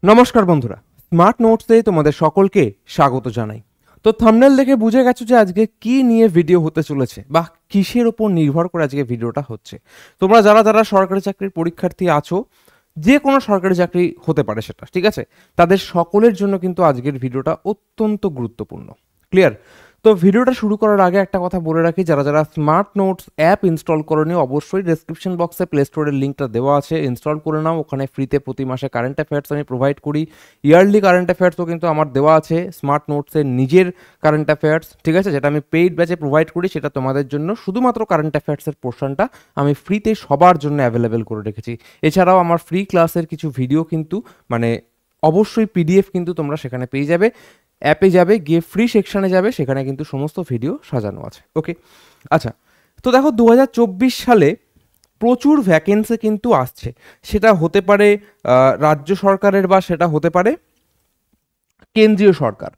নমস্কার বন্ধুরা, স্মার্ট নোটসে তোমাদের সকলকে স্বাগত জানাই। তো থাম্বনেল দেখে বুঝে গেছো যে আজকে কি নিয়ে ভিডিও হতে চলেছে বা কিসের ওপর নির্ভর করে আজকে ভিডিওটা হচ্ছে। তোমরা যারা যারা সরকারি চাকরির পরীক্ষার্থী আছো, যে কোনো সরকারি চাকরি হতে পারে সেটা, ঠিক আছে, তাদের সকলের জন্য কিন্তু আজকের ভিডিওটা অত্যন্ত গুরুত্বপূর্ণ। ক্লিয়ার? তো ভিডিওটা শুরু করার আগে একটা কথা বলে রাখি, যারা যারা স্মার্ট নোটস অ্যাপ ইনস্টল করোনি অবশ্যই ডেসক্রিপশন বক্সে প্লে স্টোরের লিঙ্কটা দেওয়া আছে, ইনস্টল করে নাও। ওখানে ফ্রিতে প্রতি মাসে কারেন্ট অ্যাফেয়ার্স আমি প্রোভাইড করি, ইয়ারলি কারেন্ট অ্যাফেয়ার্সও কিন্তু আমার দেওয়া আছে, স্মার্ট নোটসের নিজের কারেন্ট অ্যাফেয়ার্স, ঠিক আছে, যেটা আমি পেইড ব্যাচে প্রোভাইড করি, সেটা তোমাদের জন্য শুধুমাত্র কারেন্ট অ্যাফেয়ার্সের পোর্শনটা আমি ফ্রিতে সবার জন্য অ্যাভেলেবেল করে রেখেছি। এছাড়াও আমার ফ্রি ক্লাসের কিছু ভিডিও কিন্তু অবশ্যই পিডিএফ কিন্তু তোমরা সেখানে পেয়ে যাবে। অ্যাপে যাবে, গিয়ে ফ্রি সেকশানে যাবে, সেখানে কিন্তু সমস্ত ভিডিও সাজানো আছে। ওকে, আচ্ছা, তো দেখো 2024 সালে প্রচুর ভ্যাকেন্সি কিন্তু আসছে। সেটা হতে পারে রাজ্য সরকারের বা সেটা হতে পারে কেন্দ্রীয় সরকার।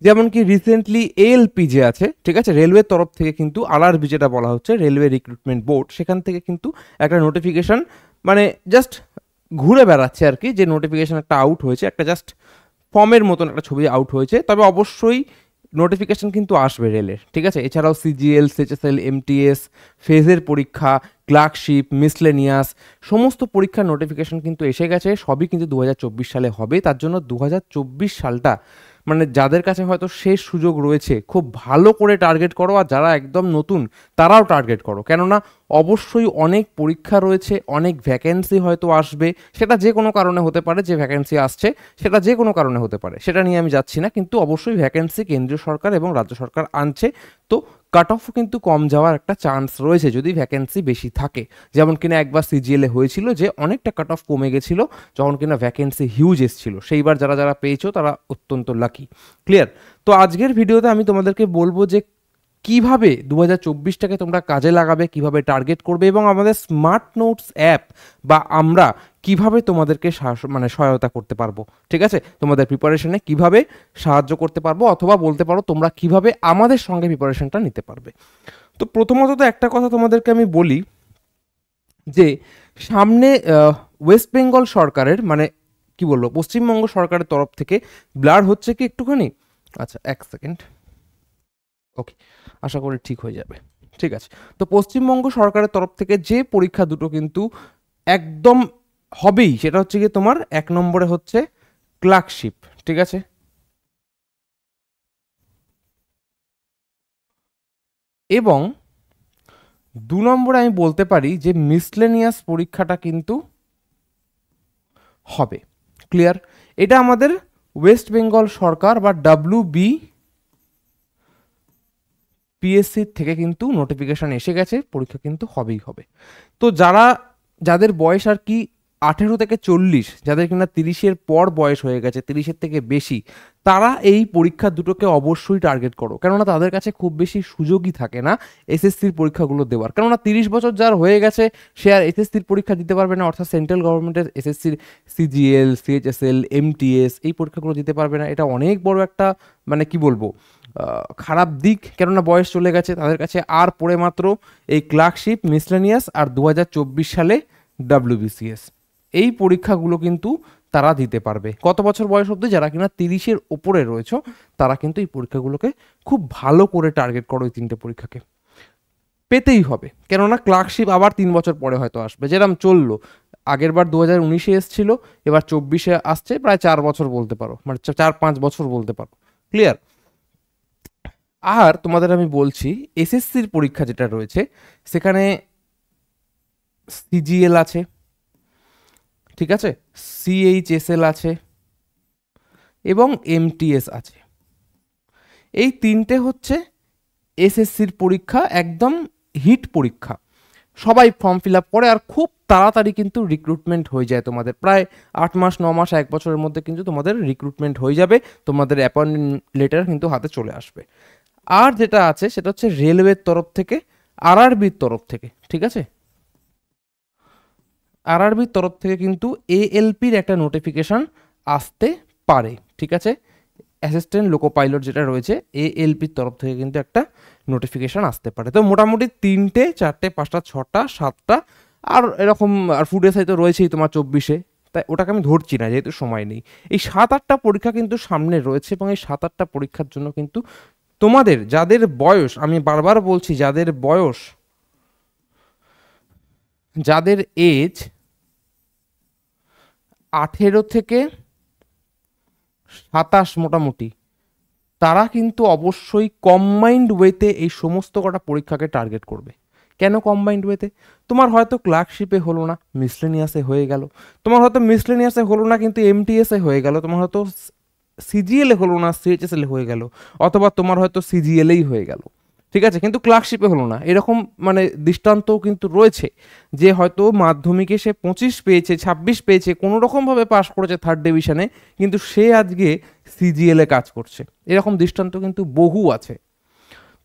যেমন কি রিসেন্টলি এএলপি যে আছে, ঠিক আছে, রেলওয়ের তরফ থেকে কিন্তু আরআরবি যেটা বলা হচ্ছে, রেলওয়ে রিক্রুটমেন্ট বোর্ড, সেখান থেকে কিন্তু একটা নোটিফিকেশন জাস্ট ঘুরে বেড়াচ্ছে আর কি, যে নোটিফিকেশন একটা আউট হয়েছে, একটা জাস্ট ফর্মের মতন একটা ছবি আউট হয়েছে, তবে অবশ্যই নোটিফিকেশন কিন্তু আসবে রেলের, ঠিক আছে। এছাড়াও সিজিএল, সিএচএসএল, এমটিএস, ফেজের পরীক্ষা, ক্লার্কশিপ, মিসলেনিয়াস, সমস্ত পরীক্ষার নোটিফিকেশন কিন্তু এসে গেছে। সবই কিন্তু 2024 সালে হবে। তার জন্য 2024 সালটা যাদের কাছে হয়তো শেষ সুযোগ রয়েছে, খুব ভালো করে টার্গেট করো। আর যারা একদম নতুন তারাও টার্গেট করো, কেননা অবশ্যই অনেক পরীক্ষা রয়েছে, অনেক ভ্যাকেন্সি হয়তো আসবে। সেটা যে কোনো কারণে হতে পারে, যে ভ্যাকেন্সি আসছে সেটা যে কোনো কারণে হতে পারে, সেটা নিয়ে আমি যাচ্ছি না, কিন্তু অবশ্যই ভ্যাকেন্সি কেন্দ্রীয় সরকার এবং রাজ্য সরকার আনছে। তো কাট অফও কিন্তু কম যাওয়ার একটা চান্স রয়েছে যদি ভ্যাকেন্সি বেশি থাকে। যেমন কিনা একবার সিজিএলে হয়েছিল যে অনেকটা কাট অফ কমে গেছিলো, যখন কিনা ভ্যাকেন্সি হিউজ এসেছিল। সেইবার যারা যারা পেয়েছো তারা অত্যন্ত লাকি। ক্লিয়ার? তো আজকের ভিডিওতে আমি তোমাদেরকে বলবো যে কিভাবে 2024টাকে তোমরা কাজে লাগাবে, কিভাবে টার্গেট করবে, এবং আমাদের স্মার্ট নোটস অ্যাপ বা আমরা কিভাবে তোমাদেরকে সহায়তা করতে পারবো, ঠিক আছে, তোমাদের প্রিপারেশনে কিভাবে সাহায্য করতে পারবো, অথবা বলতে পারো তোমরা কিভাবে আমাদের সঙ্গে প্রিপারেশনটা নিতে পারবে। তো প্রথমত তো একটা কথা তোমাদেরকে আমি বলি যে সামনে ওয়েস্ট বেঙ্গল সরকারের কি বলবো, পশ্চিমবঙ্গ সরকারের তরফ থেকে ব্লার হচ্ছে কি একটুখানি, আচ্ছা এক সেকেন্ড, ওকে, আশা করি ঠিক হয়ে যাবে। ঠিক আছে, তো পশ্চিমবঙ্গ সরকারের তরফ থেকে যে পরীক্ষা দুটো কিন্তু একদম হবেই, সেটা হচ্ছে কি তোমার এক নম্বরে হচ্ছে ক্লার্কশিপ, ঠিক আছে, এবং দু নম্বরে আমি বলতে পারি যে মিসলেনিয়াস পরীক্ষাটা কিন্তু হবে। ক্লিয়ার? এটা আমাদের ওয়েস্ট বেঙ্গল সরকার বা পিএসসি থেকে কিন্তু নোটিফিকেশন এসে গেছে, পরীক্ষা কিন্তু হবেই হবে। তো যাদের বয়স আর কি 18 থেকে 40, যাদের কিনা 30-এর পর বয়স হয়ে গেছে, 30-এর থেকে বেশি, তারা এই পরীক্ষা দুটোকে অবশ্যই টার্গেট করো, কেননা তাদের কাছে খুব বেশি সুযোগই থাকে না এসএসসির পরীক্ষাগুলো দেওয়ার। কেননা 30 বছর যার হয়ে গেছে সে আর এসএসসির পরীক্ষা দিতে পারবে না, অর্থাৎ সেন্ট্রাল গভর্নমেন্টের এসএসসির সিজিএল, সিএইচএসএল, এমটিএস এই পরীক্ষাগুলো দিতে পারবে না। এটা অনেক বড় একটা কি বলবো খারাপ দিক, কেননা বয়স চলে গেছে তাদের কাছে। আর পড়ে মাত্র এই ক্লার্কশিপ, মিসলেনিয়াস আর 2024 সালে ডাব্লিউবিসিএস, এই পরীক্ষাগুলো কিন্তু তারা দিতে পারবে। কত বছর বয়স অবধি? যারা কিনা 30-এর ওপরে রয়েছে তারা কিন্তু এই পরীক্ষাগুলোকে খুব ভালো করে টার্গেট করো। এই তিনটে পরীক্ষাকে পেতেই হবে, কেননা ক্লার্কশিপ আবার 3 বছর পরে হয়তো আসবে, যেরকম চললো আগের বার 2019-এ এসেছিল, এবার 24-এ আসছে, প্রায় 4 বছর বলতে পারো, 4-5 বছর বলতে পারো। ক্লিয়ার? আর তোমাদের আমি বলছি এসএসসির পরীক্ষা যেটা রয়েছে সেখানে সিজিএল আছে, ঠিক আছে, সিএইচএসএল আছে এবং এমটিএস আছে। এই তিনটে হচ্ছে এসএসসির পরীক্ষা, একদম হিট পরীক্ষা। সবাই ফর্ম ফিল আপ করে আর খুব তাড়াতাড়ি কিন্তু রিক্রুটমেন্ট হয়ে যায় তোমাদের, প্রায় 8 মাস 9 মাস 1 বছরের মধ্যে কিন্তু তোমাদের রিক্রুটমেন্ট হয়ে যাবে, তোমাদের অ্যাপয়েন্টমেন্ট লেটার কিন্তু হাতে চলে আসবে। আর যেটা আছে সেটা হচ্ছে রেলওয়ের তরফ থেকে, আরআরবির তরফ থেকে, ঠিক আছে, আরআরবির তরফ থেকে কিন্তু এএলপির একটা নোটিফিকেশন আসতে পারে, ঠিক আছে, অ্যাসিস্ট্যান্ট লোকো পাইলট যেটা রয়েছে এএলপির তরফ থেকে কিন্তু একটা নোটিফিকেশন আসতে পারে। তো মোটামুটি 3টে 4টে 5টা 6টা 7টা আর এরকম, আর ফুড এসআই তো রয়েছেই তোমার 24-এ, তাই ওটাকে আমি ধরছি না যেহেতু সময় নেই। এই 7-8টা পরীক্ষা কিন্তু সামনে রয়েছে এবং এই 7-8টা পরীক্ষার জন্য কিন্তু তোমাদের যাদের বয়স, আমি বারবার বলছি, যাদের বয়স, যাদের এজ 18 থেকে 27 মোটামুটি, তারা কিন্তু অবশ্যই কম্বাইন্ড ওয়েতে এই সমস্ত কটা পরীক্ষাকে টার্গেট করবে। কেন কম্বাইন্ড ওয়েতে? তোমার হয়তো ক্লার্কশিপে হলো না, মিসলেনিয়াসে হয়ে গেল। তোমার হয়তো মিসলেনিয়াসে হলো না কিন্তু এমটিএসে হয়ে গেল। তোমার হয়তো সিজিএলে হলো না, সিএইচএসএল হয়ে গেল। অথবা তোমার হয়তো সিজিএলেই হয়ে গেল, ঠিক আছে, কিন্তু ক্লার্কশিপে হলো না। এরকম মানে দৃষ্টান্তও কিন্তু রয়েছে যে হয়তো মাধ্যমিকে সে 25 পেয়েছে, 26 পেয়েছে, কোনো রকমভাবে পাশ করেছে 3rd ডিভিশনে, কিন্তু সে আজকে সিজিএলে কাজ করছে। এরকম দৃষ্টান্ত কিন্তু বহু আছে।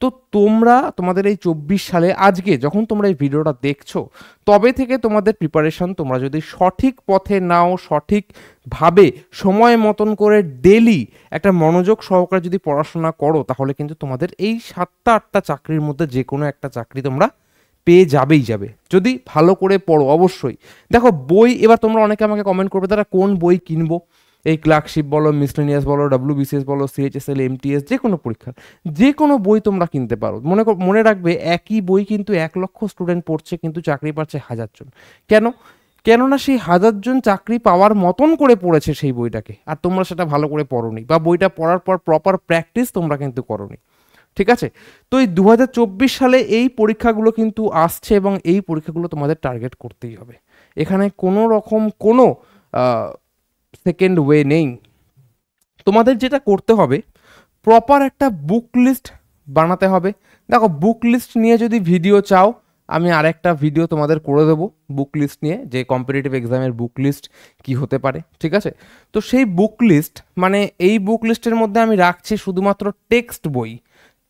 তো তোমরা তোমাদের এই 24 সালে আজকে যখন তোমরা এই ভিডিওটা দেখছো, তবে থেকে তোমাদের প্রিপারেশন তোমরা যদি সঠিক পথে নাও, সঠিকভাবে সময় মতন করে ডেলি একটা মনোযোগ সহকারে যদি পড়াশোনা করো, তাহলে কিন্তু তোমাদের এই 7টা-8টা চাকরির মধ্যে যে কোনো একটা চাকরি তোমরা পেয়ে যাবেই যাবে, যদি ভালো করে পড়ো অবশ্যই। দেখো বই, এবার তোমরা অনেকে আমাকে কমেন্ট করবে তারা কোন বই কিনবো। এই ক্লার্কশিপ বলো, মিসলেনিয়াস বলো, ডাব্লিউবিসিএস বলো, সিএইচএসএল, এমটিএস, যে কোনো পরীক্ষার যে কোনো বই তোমরা কিনতে পারো। মনে রাখবে একই বই কিন্তু 1 লক্ষ স্টুডেন্ট পড়ছে, কিন্তু চাকরি পাচ্ছে 1000 জন। কেন? কেননা সেই 1000 জন চাকরি পাওয়ার মতন করে পড়েছে সেই বইটাকে, আর তোমরা সেটা ভালো করে পড়োনি, বা বইটা পড়ার পর প্রপার প্র্যাকটিস তোমরা কিন্তু করোনি, ঠিক আছে। তো এই 2024 সালে এই পরীক্ষাগুলো কিন্তু আসছে এবং এই পরীক্ষাগুলো তোমাদের টার্গেট করতেই হবে। এখানে কোনো রকম কোনো সেকেন্ড ওয়ে নেই। তোমাদের যেটা করতে হবে, প্রপার একটা বুক লিস্ট বানাতে হবে। দেখো বুক লিস্ট নিয়ে যদি ভিডিও চাও, আমি আরেকটা ভিডিও তোমাদের করে দেবো বুক লিস্ট নিয়ে, যে কম্পিটিটিভ এক্সামের বুক লিস্ট কি হতে পারে, ঠিক আছে। তো সেই বুক লিস্ট মানে এই বুক লিস্টের মধ্যে আমি রাখছি শুধুমাত্র টেক্সট বই।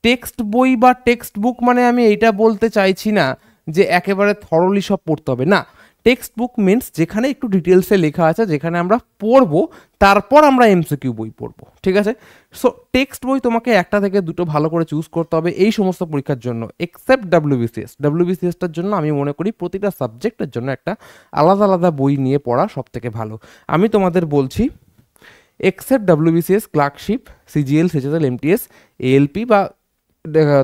টেক্সট বই বা টেক্সট বুক মানে আমি এইটা বলতে চাইছি না যে একেবারে থরলি সব পড়তে হবে, না। টেক্সট বুক মিনস যেখানে একটু ডিটেলসে লেখা আছে, যেখানে আমরা পড়বো, তারপর আমরা এমসিকিউ বই পড়বো, ঠিক আছে। সো টেক্সট বই তোমাকে 1টা থেকে 2টো ভালো করে চুজ করতে হবে এই সমস্ত পরীক্ষার জন্য, এক্সেপ্ট ডাব্লিউবিসিএসটার জন্য আমি মনে করি প্রতিটা সাবজেক্টের জন্য একটা আলাদা আলাদা বই নিয়ে পড়া সব থেকে ভালো। আমি তোমাদের বলছি except WBCS, clerkship, CGL, CHSL, MTS, ALP বা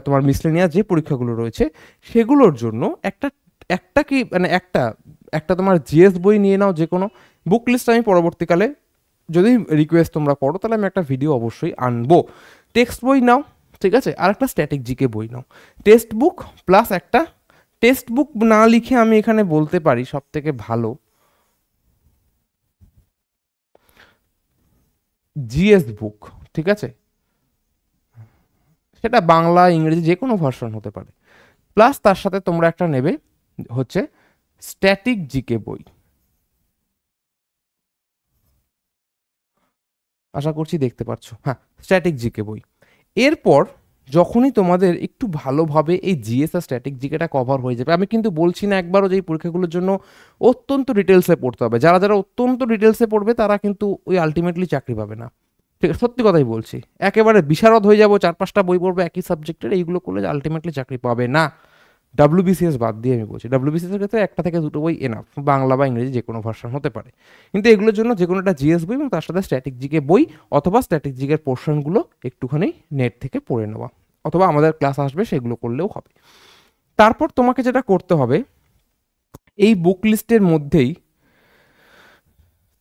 তোমার মিসলেনিয়াস যে পরীক্ষাগুলো রয়েছে সেগুলোর জন্য একটা একটা কি মানে একটা একটা তোমার জিএস বই নিয়ে নাও। যে কোনো বুক লিস্ট আমি পরবর্তীকালে যদি রিকোয়েস্ট তোমরা করো তাহলে আমি একটা ভিডিও অবশ্যই আনবো। টেক্সট বই নাও, ঠিক আছে, আর একটা স্ট্যাটিক জিকে বই নাও। টেক্সট বুক প্লাস একটা টেক্সট বুক না লিখে আমি এখানে বলতে পারি সব থেকে ভালো জিএস বুক, ঠিক আছে, সেটা বাংলা ইংরেজি যে কোনো ভার্সন হতে পারে। প্লাস তার সাথে তোমরা একটা নেবে হচ্ছে স্ট্যাটিক জিকে বই। আশা করছি দেখতে পাচ্ছ, হ্যাঁ, স্ট্যাটিক জিকে বই। এরপর যখনই তোমাদের একটু ভালোভাবে এই জিএস আর স্ট্যাটিক জিকেটা কভার হয়ে যাবে, আমি কিন্তু বলছি না একবারও যে এই পরীক্ষাগুলোর জন্য অত্যন্ত ডিটেলসে পড়তে হবে। যারা যারা অত্যন্ত ডিটেলসে পড়বে তারা কিন্তু ওই আলটিমেটলি চাকরি পাবে না, ঠিক আছে, সত্যি কথাই বলছি। একেবারে বিশারদ হয়ে যাবো, 4-5টা বই পড়বে একই সাবজেক্টের, এইগুলো করলে আলটিমেটলি চাকরি পাবে না। ডাব্লিউবিসিএস বাদ দিয়ে আমি বলছি, ডাব্লিউবিসিএস এর ক্ষেত্রে 1টা থেকে 2টো বই এনাফ, বাংলা বা ইংরেজি যে কোনো ভার্সন হতে পারে। কিন্তু এগুলোর জন্য যে কোনো একটা জিএস বই এবং তার সাথে স্ট্যাটিক জিকে বই, অথবা স্ট্যাটিক জিকের পোর্শনগুলো একটুখানি নেট থেকে পড়ে নেওয়া, অথবা আমাদের ক্লাস আসবে সেগুলো করলেও হবে। তারপর তোমাকে যেটা করতে হবে, এই বুক লিস্টের মধ্যেই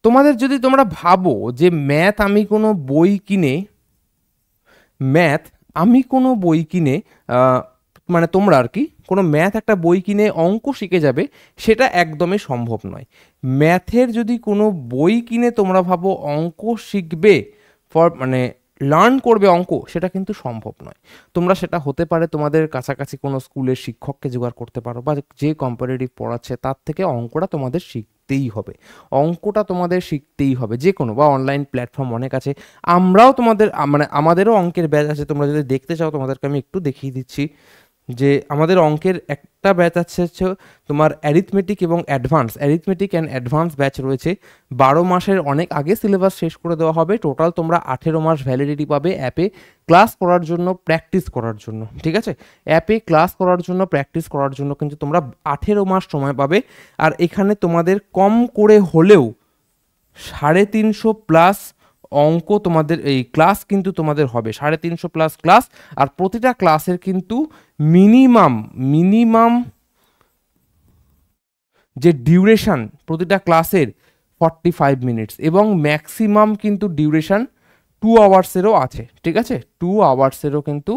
তোমাদের যদি তোমরা ভাবো যে ম্যাথ আমি কোনো বই কিনে মানে তোমরা আর কি কোনো ম্যাথ একটা বই কিনে অঙ্ক শিখে যাবে, সেটা একদমই সম্ভব নয়। ম্যাথের যদি কোনো বই কিনে তোমরা ভাবো অঙ্ক শিখবে, মানে লার্ন করবে অঙ্ক, সেটা কিন্তু সম্ভব নয়। তোমরা সেটা হতে পারে তোমাদের কাছাকাছি কোনো স্কুলের শিক্ষককে জোগাড় করতে পারো, বা যে কম্পারেটিভ পড়াচ্ছে তার থেকে অঙ্কটা তোমাদের শিখতেই হবে। অঙ্কটা তোমাদের শিখতেই হবে যে কোনো, বা অনলাইন প্ল্যাটফর্ম অনেক আছে। আমরাও তোমাদের মানে আমাদেরও অঙ্কের ব্যাচ আছে, তোমরা যদি দেখতে চাও তোমাদেরকে আমি একটু দেখিয়ে দিচ্ছি যে আমাদের অঙ্কের একটা ব্যাচ আছে হচ্ছে তোমার অ্যারিথমেটিক এবং অ্যারিথমেটিক অ্যান্ড অ্যাডভান্স ব্যাচ রয়েছে। 12 মাসের অনেক আগে সিলেবাস শেষ করে দেওয়া হবে। টোটাল তোমরা 18 মাস ভ্যালিডিটি পাবে অ্যাপে ক্লাস করার জন্য, প্র্যাকটিস করার জন্য, ঠিক আছে। অ্যাপে ক্লাস করার জন্য, প্র্যাকটিস করার জন্য কিন্তু তোমরা 18 মাস সময় পাবে। আর এখানে তোমাদের কম করে হলেও 350+ অঙ্ক তোমাদের এই ক্লাস কিন্তু তোমাদের হবে, 350+ ক্লাস। আর প্রতিটা ক্লাসের কিন্তু মিনিমাম যে ডিউরেশন প্রতিটা ক্লাসের 45 মিনিটস, এবং ম্যাক্সিমাম কিন্তু ডিউরেশন 2 আওয়ার্সেরও আছে, ঠিক আছে, 2 আওয়ার্সেরও কিন্তু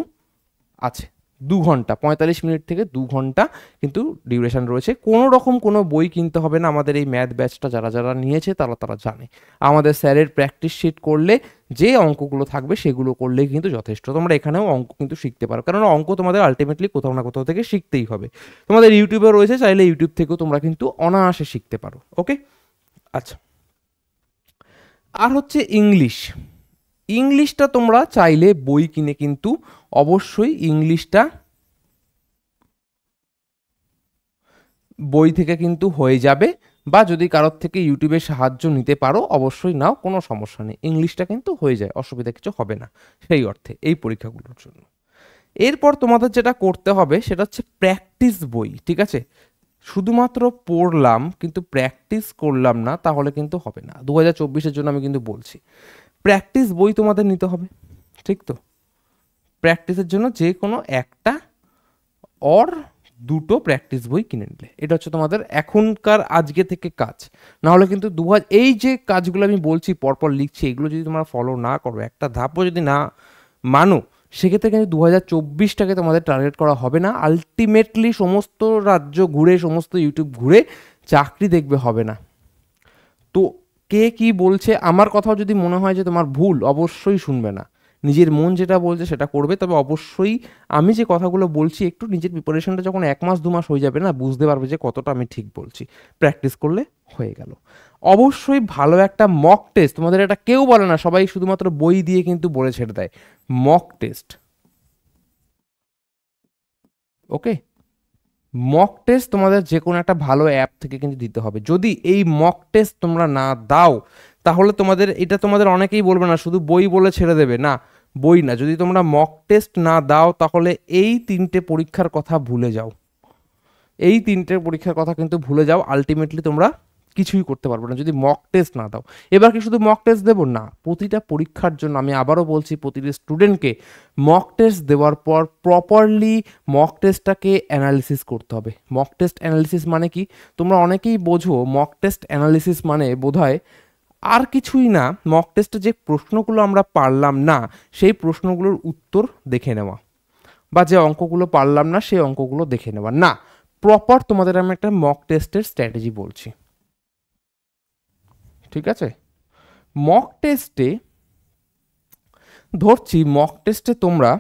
আছে, 2 ঘন্টা 45 মিনিট থেকে 2 ঘন্টা কিন্তু ডিউরেশন রয়েছে। কোনো রকম কোনো বই কিনতে হবে না, আমাদের এই ম্যাথ ব্যাচটা যারা নিয়েছে তারা জানে, আমাদের স্যারের প্র্যাকটিস শিট করলে যে অঙ্কগুলো থাকবে সেগুলো করলেই কিন্তু যথেষ্ট। তোমরা এখানেও অঙ্ক কিন্তু শিখতে পারো, কারণ অঙ্ক তোমাদের আলটিমেটলি কোথাও না কোথাও থেকে শিখতেই হবে। তোমাদের ইউটিউবে রয়েছে, চাইলে ইউটিউব থেকেও তোমরা কিন্তু অনায়াসে শিখতে পারো। ওকে, আচ্ছা। আর হচ্ছে ইংলিশটা তোমরা চাইলে বই কিনে কিন্তু অবশ্যই ইংলিশটা বই থেকে কিন্তু হয়ে যাবে, বা যদি কারোর থেকে ইউটিউবের সাহায্য নিতে পারো অবশ্যই নাও, কোনো সমস্যা নেই, ইংলিশটা কিন্তু হয়ে যায়, অসুবিধা কিছু হবে না সেই অর্থে এই পরীক্ষাগুলোর জন্য। এরপর তোমাদের যেটা করতে হবে সেটা হচ্ছে প্র্যাকটিস বই, ঠিক আছে। শুধুমাত্র পড়লাম কিন্তু প্র্যাকটিস করলাম না তাহলে কিন্তু হবে না। 2024-এর জন্য আমি কিন্তু বলছি প্র্যাকটিস বই তোমাদের নিতে হবে, ঠিক তো। প্র্যাকটিসের জন্য যে কোনো একটা অর দুটো প্র্যাকটিস বই কিনে নিলে, এটা হচ্ছে তোমাদের এখনকার আজকে থেকে কাজ। না হলে কিন্তু এই যে কাজগুলো আমি বলছি পরপর লিখছি, এগুলো যদি তোমরা ফলো না করো, একটা ধাপও যদি না মানো, সেক্ষেত্রে কিন্তু 2024টাকে তোমাদের টার্গেট করা হবে না। আলটিমেটলি সমস্ত রাজ্য ঘুরে, সমস্ত ইউটিউব ঘুরে চাকরি দেখবে হবে না। তো কে কি বলছে, আমার কথাও যদি মনে হয় যে তোমার ভুল, অবশ্যই শুনবে না, নিজের মন যেটা বলছে সেটা করবে। তবে অবশ্যই আমি যে কথাগুলো বলছি, একটু নিজের প্রিপারেশনটা যখন 1 মাস 2 মাস হয়ে যাবে না, বুঝতে পারবে যে কতটা আমি ঠিক বলছি। প্র্যাকটিস করলে হয়ে গেল। অবশ্যই ভালো একটা মক টেস্ট, তোমাদের এটা কেউ বলে না, সবাই শুধুমাত্র বই দিয়ে কিন্তু বলে ছেড়ে দেয়, মক টেস্ট। ওকে, মক টেস্ট তোমাদের যে কোনো একটা ভালো অ্যাপ থেকে কিন্তু দিতে হবে। যদি এই মক টেস্ট তোমরা না দাও, তাহলে তোমাদের অনেকেই বলবে না শুধু বই বলে ছেড়ে দেবে, না, বই না, যদি তোমরা মক টেস্ট না দাও তাহলে এই 3টে পরীক্ষার কথা ভুলে যাও, এই 3টে পরীক্ষার কথা কিন্তু ভুলে যাও। আলটিমেটলি তোমরা কিছুই করতে পারবে না যদি মক টেস্ট না দাও। এবার কি শুধু মক টেস্ট দেবো না, প্রতিটা পরীক্ষার জন্য আমি আবারও বলছি, প্রতিটি স্টুডেন্টকে মক টেস্ট দেওয়ার পর প্রপারলি মক টেস্টটাকে অ্যানালিসিস করতে হবে। মক টেস্ট অ্যানালিসিস মানে কি, তোমরা অনেকেই বোঝো মক টেস্ট অ্যানালিসিস মানে বোধহয় আর কিছুই না, মক টেস্টে যে প্রশ্নগুলো আমরা পারলাম না সেই প্রশ্নগুলোর উত্তর দেখে নেওয়া, বা যে অঙ্কগুলো পারলাম না সেই অঙ্কগুলো দেখে নেওয়া না। প্রপার তোমাদের আমি একটা মক টেস্টের স্ট্র্যাটেজি বলছি, ঠিক আছে। মক টেস্টে ধরছি, মক টেস্টে তোমরা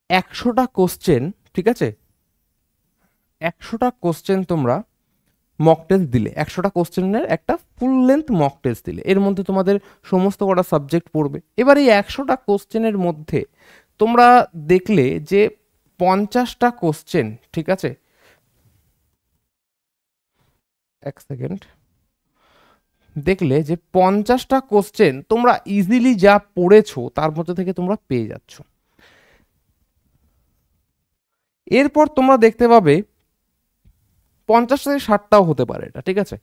100টা কোশ্চেন, ঠিক আছে, 100টা কোশ্চেন তোমরা মক টেস্ট দিলে, 100টা কোশ্চেনের একটা ফুল লেন্থ মক টেস্ট দিলে, এর মধ্যে তোমাদের সমস্ত কটা সাবজেক্ট পড়বে। এবার এই 100টা কোশ্চেনের মধ্যে তোমরা দেখলে যে 50টা কোশ্চেন, ঠিক আছে, 1 সেকেন্ড, দেখলে যে 50টা কোশ্চেন তোমরা ইজিলি যা পড়েছো তার মধ্যে থেকে তোমরা পেয়ে যাচ্ছ। এরপর তোমরা দেখতে পাবে 50 থেকে 60টাও হতে পারে এটা, ঠিক আছে।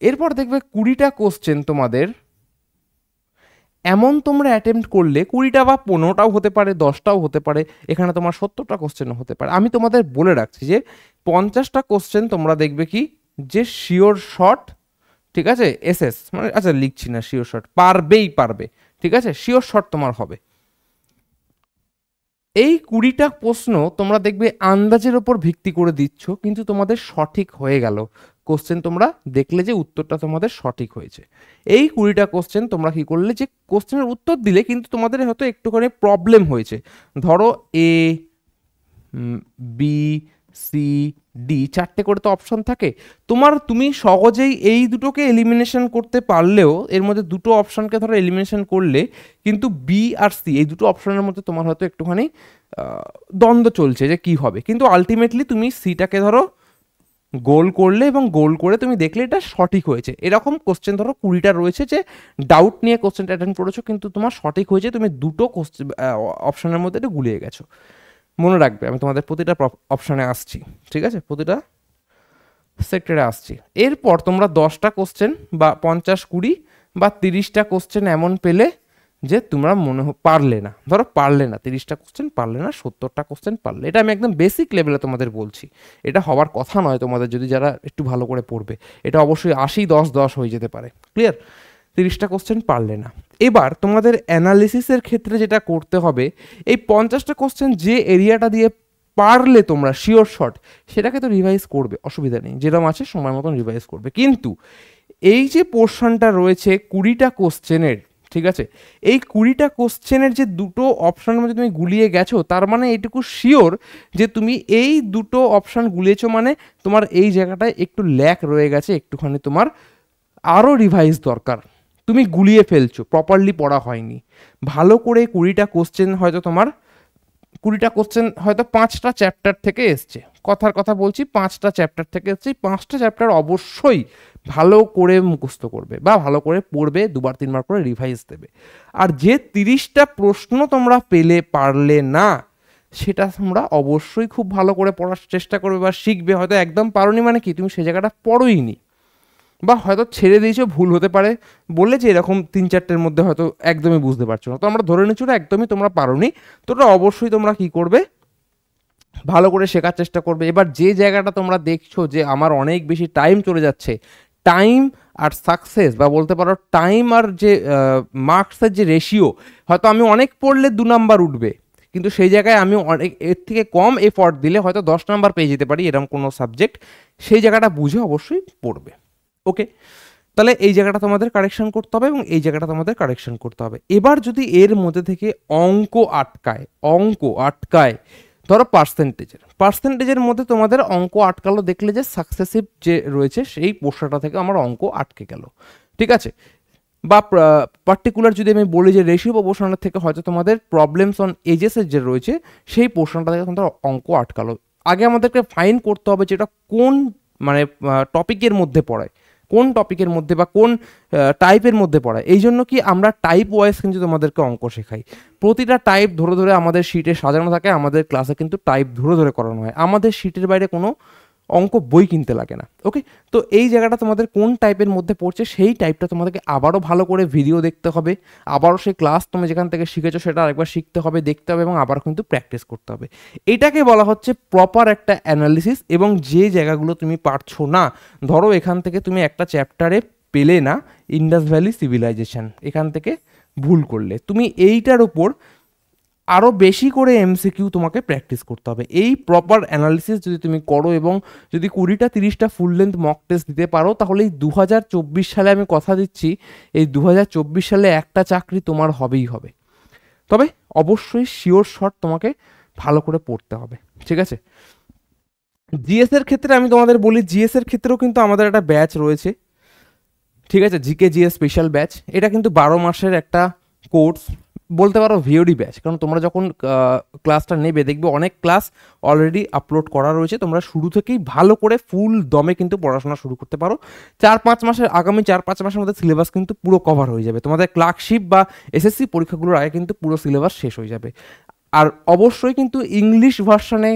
এরপর দেখবে 20টা কোশ্চেন তোমাদের এমন তোমরা অ্যাটেম্প্ট করলে, 20টা বা 15টাও হতে পারে, 10টাও হতে পারে, এখানে তোমার 70টা কোশ্চেনও হতে পারে। আমি তোমাদের বলে রাখছি যে 50টা কোশ্চেন তোমরা দেখবে কি যে শিওর শর্ট, ঠিক আছে, এসএস মানে, আচ্ছা লিখছি না, শিওর শর্ট পারবে, ঠিক আছে, শিওর শর্ট তোমার হবে। এই 20টা প্রশ্ন তোমরা দেখবে আন্দাজের ওপর ভিত্তি করে দিচ্ছ, কিন্তু তোমাদের সঠিক হয়ে গেল কোশ্চেন, তোমরা দেখলে যে উত্তরটা তোমাদের সঠিক হয়েছে। এই 20টা কোশ্চেন তোমরা কি করলে, যে কোশ্চেনের উত্তর দিলে কিন্তু তোমাদের হয়তো একটুখানি প্রবলেম হয়েছে, ধরো এ বি সি ডি 4টে করে তো অপশন থাকে, তুমি সহজেই এই দুটোকে এলিমিনেশন করতে পারলেও, এর মধ্যে দুটো অপশনকে ধরো এলিমিনেশন করলে, কিন্তু বি আর সি এই দুটো অপশনের মধ্যে তোমার হয়তো একটুখানি দ্বন্দ্ব চলছে যে কি হবে, কিন্তু আলটিমেটলি তুমি সিটাকে ধরো গোল করলে, এবং গোল করে তুমি দেখলে এটা সঠিক হয়েছে। এরকম কোশ্চেন ধরো 20টা রয়েছে যে ডাউট নিয়ে কোশ্চেনটা অ্যাটেন্ড করেছো, কিন্তু তোমার সঠিক হয়েছে, তুমি দুটো কোশ্চেন অপশনের মধ্যে এটা গুলিয়ে গেছো। মনে রাখবে আমি তোমাদের প্রতিটা অপশানে আসছি, ঠিক আছে, প্রতিটা সেক্টরে আসছি। এরপর তোমরা 10টা কোশ্চেন বা 50, 20 বা 30টা কোশ্চেন এমন পেলে যে তোমরা পারলে না, ধরো পারলে না 30টা কোশ্চেন পারলে না, 70টা কোশ্চেন পারলে। এটা আমি একদম বেসিক লেভেলে তোমাদের বলছি, এটা হওয়ার কথা নয় তোমাদের যদি যারা একটু ভালো করে পড়বে, এটা অবশ্যই 80, 10, 10 হয়ে যেতে পারে। ক্লিয়ার? 30টা কোশ্চেন পারলে না। এবার তোমাদের অ্যানালিসিসের ক্ষেত্রে যেটা করতে হবে, এই 50টা কোশ্চেন যে এরিয়াটা দিয়ে পারলে তোমরা শিওর শট, সেটাকে তো রিভাইজ করবে, অসুবিধা নেই, যেরকম আছে সময় মতন রিভাইজ করবে। কিন্তু এই যে পোর্শনটা রয়েছে 20টা কোশ্চেনের, ঠিক আছে, এই 20টা কোশ্চেনের যে দুটো অপশানের মধ্যে তুমি গুলিয়ে গেছো, তার মানে এইটুকু শিওর যে তুমি এই দুটো অপশান গুলিয়েছো, মানে তোমার এই জায়গাটায় একটু ল্যাক রয়ে গেছে, একটুখানি তোমার আরও রিভাইজ দরকার। তুমি গুলিয়ে ফেলছো, প্রপারলি পড়া হয়নি ভালো করে। 20টা কোশ্চেন হয়তো তোমার 20টা কোশ্চেন হয়তো 5টা চ্যাপ্টার থেকে এসছে, কথার কথা বলছি, 5টা চ্যাপ্টার থেকে এসছে। 5টা চ্যাপ্টার অবশ্যই ভালো করে মুখস্থ করবে বা ভালো করে পড়বে, 2বার 3বার করে রিভাইজ দেবে। আর যে 30টা প্রশ্ন তোমরা পেলে পারলে না, সেটা তোমরা অবশ্যই খুব ভালো করে পড়ার চেষ্টা করবে বা শিখবে। হয়তো একদম পারোনি মানে কি, তুমি সে জায়গাটা পড়োই নি, বা হয়তো ছেড়ে দিয়েছো, ভুল হতে পারে, বললে যে এরকম 3-4টের মধ্যে হয়তো একদমই বুঝতে পারছো না, তো আমরা ধরে নিচ্ছি ওটা একদমই তোমরা পারোনি। তো ওটা অবশ্যই তোমরা কি করবে, ভালো করে শেখার চেষ্টা করবে। এবার যে জায়গাটা তোমরা দেখছো যে আমার অনেক বেশি টাইম চলে যাচ্ছে, টাইম আর সাকসেস বা বলতে পারো টাইম আর যে মার্কসের যে রেশিও, হয়তো আমি অনেক পড়লে 2 নাম্বার উঠবে, কিন্তু সেই জায়গায় আমি অনেক এর থেকে কম এফর্ট দিলে হয়তো 10 নাম্বার পেয়ে যেতে পারি, এরকম কোনো সাবজেক্ট, সেই জায়গাটা বুঝে অবশ্যই পড়বে। ওকে, তাহলে এই জায়গাটা তোমাদের কারেকশন করতে হবে এবং এই জায়গাটা তোমাদের কারেকশন করতে হবে। এবার যদি এর মধ্যে থেকে অঙ্ক আটকায়, ধরো পার্সেন্টেজের মধ্যে তোমাদের অঙ্ক আটকালো, দেখলে যে সাকসেসিভ যে রয়েছে সেই পোর্শনটা থেকে আমার অঙ্ক আটকে গেল, ঠিক আছে, বা পার্টিকুলার যদি আমি বলি যে রেশিও প্রপোর্শনের থেকে হয়তো তোমাদের প্রবলেমস অন এজেসের যে রয়েছে সেই পোর্শনটা থেকে তোমাদের অঙ্ক আটকালো। আগে আমাদেরকে ফাইন করতে হবে যেটা কোন মানে টপিকের মধ্যে পড়ায়, কোন টপিকের মধ্যে বা কোন টাইপের মধ্যে পড়ায়। এই জন্য কি আমরা টাইপ ওয়াইজ কিন্তু তোমাদেরকে অঙ্ক শেখাই, প্রতিটা টাইপ ধরে ধরে আমাদের শিটে সাজানো থাকে, আমাদের ক্লাসে কিন্তু টাইপ ধরে ধরে করানো হয়, আমাদের শিটের বাইরে কোনো অঙ্ক বই কিনতে লাগে না। ওকে, তো এই জায়গাটা তোমাদের কোন টাইপের মধ্যে পড়ছে সেই টাইপটা তোমাদেরকে আবারও ভালো করে ভিডিও দেখতে হবে, আবারও সেই ক্লাস তুমি যেখান থেকে শিখেছো সেটা আরেকবার শিখতে হবে, দেখতে হবে এবং আবার কিন্তু প্র্যাকটিস করতে হবে। এটাকে বলা হচ্ছে প্রপার একটা অ্যানালিসিস। এবং যে জায়গাগুলো তুমি পারছো না, ধরো এখান থেকে তুমি একটা চ্যাপ্টারে পেলে না ইন্ডাস ভ্যালি সিভিলাইজেশন, এখান থেকে ভুল করলে, তুমি এইটার উপর আরও বেশি করে এমসিকিউ তোমাকে প্র্যাকটিস করতে হবে। এই প্রপার অ্যানালিসিস যদি তুমি করো এবং যদি 20টা 30টা ফুল লেন্থ মক টেস্ট দিতে পারো, তাহলে এই 2024 সালে আমি কথা দিচ্ছি, এই 2024 সালে একটা চাকরি তোমার হবেই হবে। তবে অবশ্যই শিওর শট তোমাকে ভালো করে পড়তে হবে, ঠিক আছে। জিএস এর ক্ষেত্রে আমি তোমাদের বলি, জিএস এর ক্ষেত্রেও কিন্তু আমাদের একটা ব্যাচ রয়েছে, ঠিক আছে, জিকে জিএস স্পেশাল ব্যাচ। এটা কিন্তু 12 মাসের একটা কোর্স, বলতে পারো ভিওডি ব্যাচ, কারণ তোমরা যখন ক্লাসটা নেবে দেখবে অনেক ক্লাস অলরেডি আপলোড করা রয়েছে, তোমরা শুরু থেকেই ভালো করে ফুল দমে কিন্তু পড়াশোনা শুরু করতে পারো। 4-5 মাসের, আগামী 4-5 মাসের মধ্যে সিলেবাস কিন্তু পুরো কভার হয়ে যাবে, তোমাদের ক্লার্কশিপ বা এসএসসি পরীক্ষাগুলোর আগে কিন্তু পুরো সিলেবাস শেষ হয়ে যাবে। আর অবশ্যই কিন্তু ইংলিশ ভার্সানে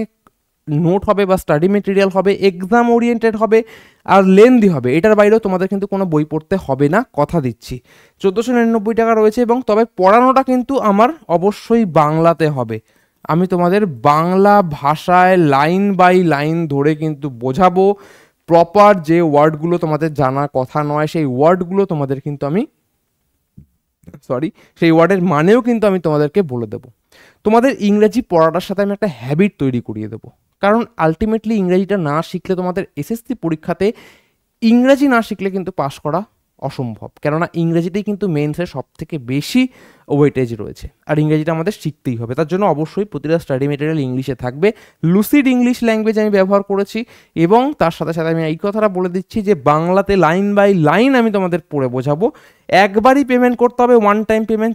নোট হবে বা স্টাডি মেটেরিয়াল হবে, এক্সাম ওরিয়েন্টেড হবে আর লেন্দি হবে, এটার বাইরেও তোমাদের কিন্তু কোনো বই পড়তে হবে না, কথা দিচ্ছি। 1499 টাকা রয়েছে, এবং তবে পড়ানোটা কিন্তু আমার অবশ্যই বাংলাতে হবে। আমি তোমাদের বাংলা ভাষায় লাইন বাই লাইন ধরে কিন্তু বোঝাবো, প্রপার যে ওয়ার্ডগুলো তোমাদের জানা কথা নয় সেই ওয়ার্ডগুলো তোমাদের কিন্তু আমি সেই ওয়ার্ডের মানেও কিন্তু আমি তোমাদেরকে বলে দেবো। তোমাদের ইংরেজি পড়াটার সাথে আমি একটা হ্যাবিট তৈরি করিয়ে দেবো, কারণ আলটিমেটলি ইংরেজিটা না শিখলে তোমাদের এসএসসি পরীক্ষাতে ইংরেজি না শিখলে কিন্তু পাশ করা অসম্ভব, কেননা ইংরেজিতেই কিন্তু মেন্সের সব থেকে বেশি ওয়েটেজ রয়েছে, আর ইংরেজিটা আমাদের শিখতেই হবে। তার জন্য অবশ্যই প্রতিটা স্টাডি মেটেরিয়াল ইংলিশে থাকবে, লুসিড ইংলিশ ল্যাঙ্গুয়েজ আমি ব্যবহার করেছি, এবং তার সাথে সাথে আমি এই কথাটা বলে দিচ্ছি যে বাংলাতে লাইন বাই লাইন আমি তোমাদের পড়ে বোঝাবো। একবারই পেমেন্ট করতে হবে, ওয়ান টাইম পেমেন্ট,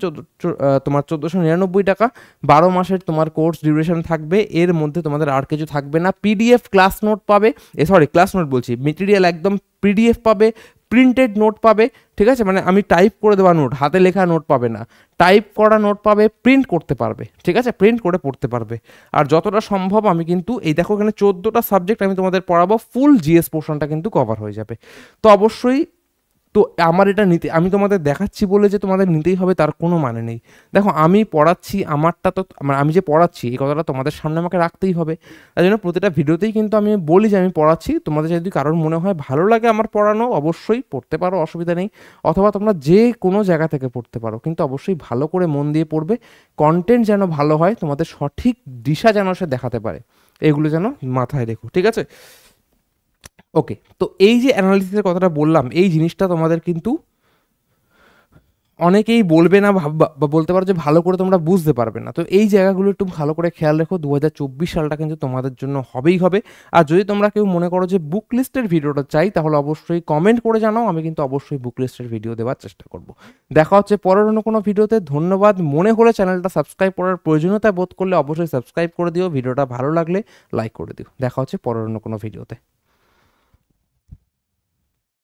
তোমার 1499 টাকা, 12 মাসের তোমার কোর্স ডিউরেশন থাকবে, এর মধ্যে তোমাদের আর কিছু থাকবে না। পিডিএফ ক্লাস নোট পাবে, ক্লাস নোট বলছি, মেটেরিয়াল একদম পিডিএফ পাবে, প্রিন্টেড নোট পাবে, ঠিক আছে, মানে আমি টাইপ করে দেওয়া নোট, হাতে লেখা নোট পাবে না, টাইপ করা নোট পাবে, প্রিন্ট করতে পারবে, ঠিক আছে, প্রিন্ট করে পড়তে পারবে। আর যতটা সম্ভব আমি কিন্তু এই দেখো এখানে 14টা সাবজেক্ট আমি তোমাদের পড়াবো, ফুল জিএস পোর্শনটা কিন্তু কভার হয়ে যাবে। তো অবশ্যই, তো আমার এটা নিতে, আমি তোমাদের দেখাচ্ছি বলে যে তোমাদের নিতেই হবে তার কোনো মানে নেই। দেখো আমি পড়াচ্ছি, আমারটা তো আমি যে পড়াচ্ছি এই কথাটা তোমাদের সামনে আমাকে রাখতেই হবে। তাই জন্য প্রতিটা ভিডিওতেই কিন্তু আমি বলি যে আমি পড়াচ্ছি, তোমাদের যদি কারোর মনে হয় ভালো লাগে আমার পড়ানো, অবশ্যই পড়তে পারো, অসুবিধা নেই। অথবা তোমরা যে কোনো জায়গা থেকে পড়তে পারো, কিন্তু অবশ্যই ভালো করে মন দিয়ে পড়বে, কন্টেন্ট যেন ভালো হয়, তোমাদের সঠিক দিশা যেন সে দেখাতে পারে, এগুলো যেন মাথায় রেখো, ঠিক আছে। ওকে, তো এই যে অ্যানালিসিসের কথাটা বললাম, এই জিনিসটা তোমাদের কিন্তু অনেকেই বলবে না, বা বলতে পারো যে ভালো করে তোমরা বুঝতে পারবে না। তো এই জায়গাগুলো একটু ভালো করে খেয়াল রেখো, 2024 সালটা কিন্তু তোমাদের জন্য হবেই হবে। আর যদি তোমরা কেউ মনে করো যে বুক লিস্টের ভিডিওটা চাই, তাহলে অবশ্যই কমেন্ট করে জানাও, আমি কিন্তু অবশ্যই বুক লিস্টের ভিডিও দেওয়ার চেষ্টা করব। দেখা হচ্ছে পরের অন্য কোনো ভিডিওতে। ধন্যবাদ। মনে হলে চ্যানেলটা সাবস্ক্রাইব করার প্রয়োজনীয়তা বোধ করলে অবশ্যই সাবস্ক্রাইব করে দিও, ভিডিওটা ভালো লাগলে লাইক করে দিও। দেখা হচ্ছে পরের অন্য কোনো ভিডিওতে।